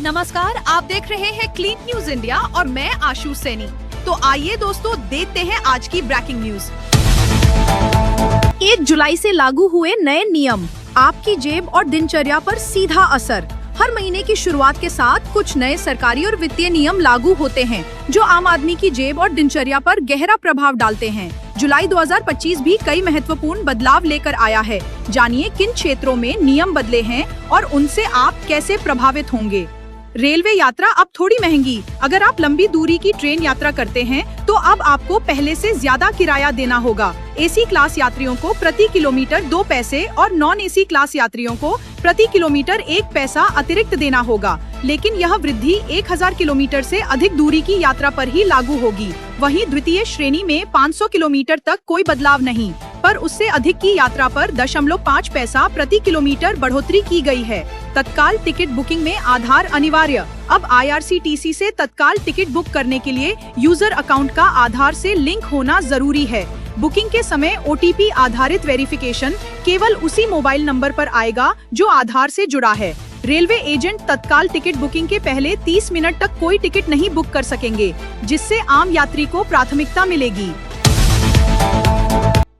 नमस्कार, आप देख रहे हैं क्लीन न्यूज इंडिया और मैं आशु सैनी। तो आइए दोस्तों देखते हैं आज की ब्रेकिंग न्यूज। 1 जुलाई से लागू हुए नए नियम, आपकी जेब और दिनचर्या पर सीधा असर। हर महीने की शुरुआत के साथ कुछ नए सरकारी और वित्तीय नियम लागू होते हैं जो आम आदमी की जेब और दिनचर्या पर गहरा प्रभाव डालते हैं। जुलाई 2025 भी कई महत्वपूर्ण बदलाव लेकर आया है। जानिए किन क्षेत्रों में नियम बदले हैं और उनसे आप कैसे प्रभावित होंगे। रेलवे यात्रा अब थोड़ी महंगी। अगर आप लंबी दूरी की ट्रेन यात्रा करते हैं तो अब आपको पहले से ज्यादा किराया देना होगा। एसी क्लास यात्रियों को प्रति किलोमीटर 2 पैसे और नॉन एसी क्लास यात्रियों को प्रति किलोमीटर 1 पैसा अतिरिक्त देना होगा। लेकिन यह वृद्धि 1000 किलोमीटर से अधिक दूरी की यात्रा पर ही लागू होगी। वहीं द्वितीय श्रेणी में 500 किलोमीटर तक कोई बदलाव नहीं, पर उससे अधिक की यात्रा पर 0.5 पैसा प्रति किलोमीटर बढ़ोतरी की गई है। तत्काल टिकट बुकिंग में आधार अनिवार्य। अब IRCTC से तत्काल टिकट बुक करने के लिए यूजर अकाउंट का आधार से लिंक होना जरूरी है। बुकिंग के समय OTP आधारित वेरिफिकेशन केवल उसी मोबाइल नंबर पर आएगा जो आधार से जुड़ा है। रेलवे एजेंट तत्काल टिकट बुकिंग के पहले 30 मिनट तक कोई टिकट नहीं बुक कर सकेंगे, जिससे आम यात्री को प्राथमिकता मिलेगी।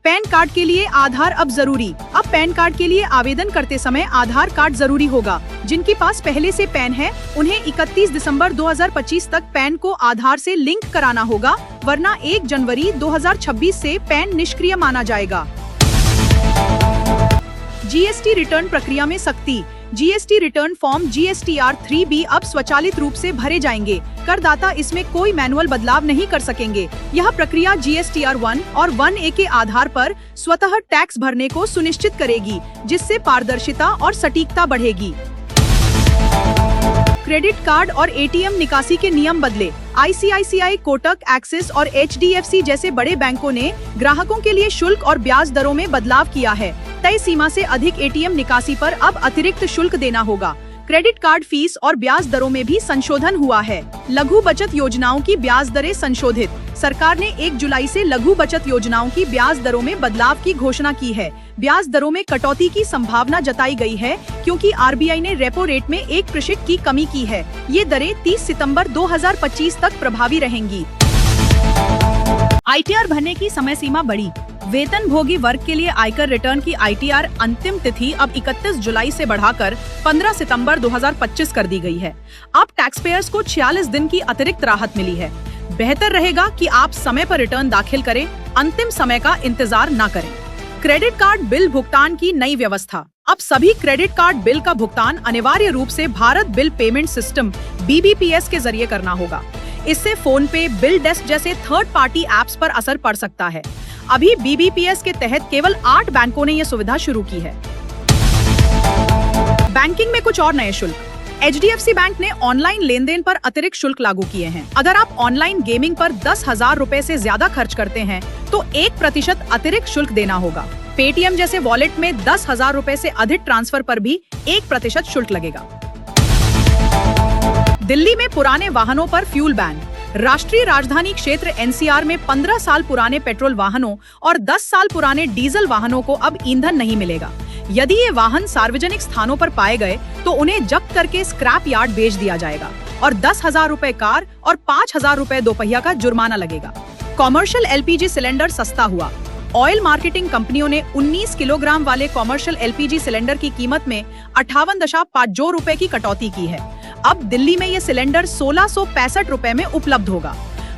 पैन कार्ड के लिए आधार अब जरूरी। अब पैन कार्ड के लिए आवेदन करते समय आधार कार्ड जरूरी होगा। जिनके पास पहले से पैन है उन्हें 31 दिसंबर 2025 तक पैन को आधार से लिंक कराना होगा, वरना 1 जनवरी 2026 से पैन निष्क्रिय माना जाएगा। GST रिटर्न प्रक्रिया में सख्ती। GST return form GSTR 3B अब स्वचालित रूप से भरे जाएंगे। करदाता इसमें कोई मैनुअल बदलाव नहीं कर सकेंगे। यह प्रक्रिया GSTR 1 और 1A के आधार पर स्वतः टैक्स भरने को सुनिश्चित करेगी, जिससे पारदर्शिता और सटीकता बढ़ेगी। क्रेडिट कार्ड और ATM निकासी के नियम बदले। ICICI, कोटक, एक्सिस और HDFC जैसे बड़े बैंकों ने ग्राहकों के लिए शुल्क और ब्याज दरों में बदलाव किया है। तय सीमा से अधिक ATM निकासी पर अब अतिरिक्त शुल्क देना होगा। क्रेडिट कार्ड फीस और ब्याज दरों में भी संशोधन हुआ है। लघु बचत योजनाओं की ब्याज दरें संशोधित। सरकार ने 1 जुलाई से लघु बचत योजनाओं की ब्याज दरों में बदलाव की घोषणा की है। ब्याज दरों में कटौती की संभावना जताई गई है क्योंकि RBI ने रेपो रेट में 1% की कमी की है। ये दरें 30 सितंबर 2025 तक प्रभावी रहेंगी। ITR भरने की समय सीमा बढ़ी। वेतन भोगी वर्ग के लिए आयकर रिटर्न की ITR अंतिम तिथि अब 31 जुलाई से बढ़ाकर 15 सितंबर 2025 कर दी गई है। अब टैक्स पेयर्स को 46 दिन की अतिरिक्त राहत मिली है। बेहतर रहेगा कि आप समय पर रिटर्न दाखिल करें, अंतिम समय का इंतजार न करें। क्रेडिट कार्ड बिल भुगतान की नई व्यवस्था। अब सभी क्रेडिट कार्ड बिल का भुगतान अनिवार्य रूप से Bharat bill payment system BBPS के जरिए करना होगा। इससे फोन पे, बिल डेस्क जैसे थर्ड पार्टी एप्स पर असर पड़ सकता है। अभी BBPS के तहत केवल 8 बैंकों ने यह सुविधा शुरू की है। बैंकिंग में कुछ और नए शुल्क। HDFC बैंक ने ऑनलाइन लेन देन पर अतिरिक्त शुल्क लागू किए हैं। अगर आप ऑनलाइन गेमिंग पर 10,000 रुपए से ज्यादा खर्च करते हैं तो 1% अतिरिक्त शुल्क देना होगा। पेटीएम जैसे वॉलेट में 10,000 रुपए से अधिक ट्रांसफर पर भी 1% शुल्क लगेगा। दिल्ली में पुराने वाहनों पर फ्यूल बैन। राष्ट्रीय राजधानी क्षेत्र NCR में 15 साल पुराने पेट्रोल वाहनों और 10 साल पुराने डीजल वाहनों को अब ईंधन नहीं मिलेगा। यदि ये वाहन सार्वजनिक स्थानों पर पाए गए तो उन्हें जब्त करके स्क्रैप यार्ड भेज दिया जाएगा और 10,000 रुपए कार और 5,000 रुपए दोपहिया का जुर्माना लगेगा। कॉमर्शियल LPG सिलेंडर सस्ता हुआ। ऑयल मार्केटिंग कंपनियों ने 19 किलोग्राम वाले कॉमर्शियल LPG सिलेंडर की कीमत में 58.5 रुपए की कटौती की है। अब दिल्ली में ये सिलेंडर 1665 रुपए में उपलब्ध होगा।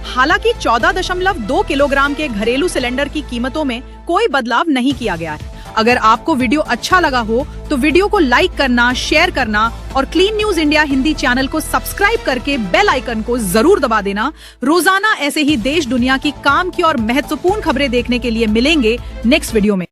हालांकि 14.2 किलोग्राम के घरेलू सिलेंडर की कीमतों में कोई बदलाव नहीं किया गया है। अगर आपको वीडियो अच्छा लगा हो तो वीडियो को लाइक करना, शेयर करना और clean news India Hindi channel को सब्सक्राइब करके बेल आइकन को जरूर दबा देना। रोजाना ऐसे ही देश दुनिया की काम की और महत्वपूर्ण खबरें देखने के लिए मिलेंगे नेक्स्ट वीडियो में।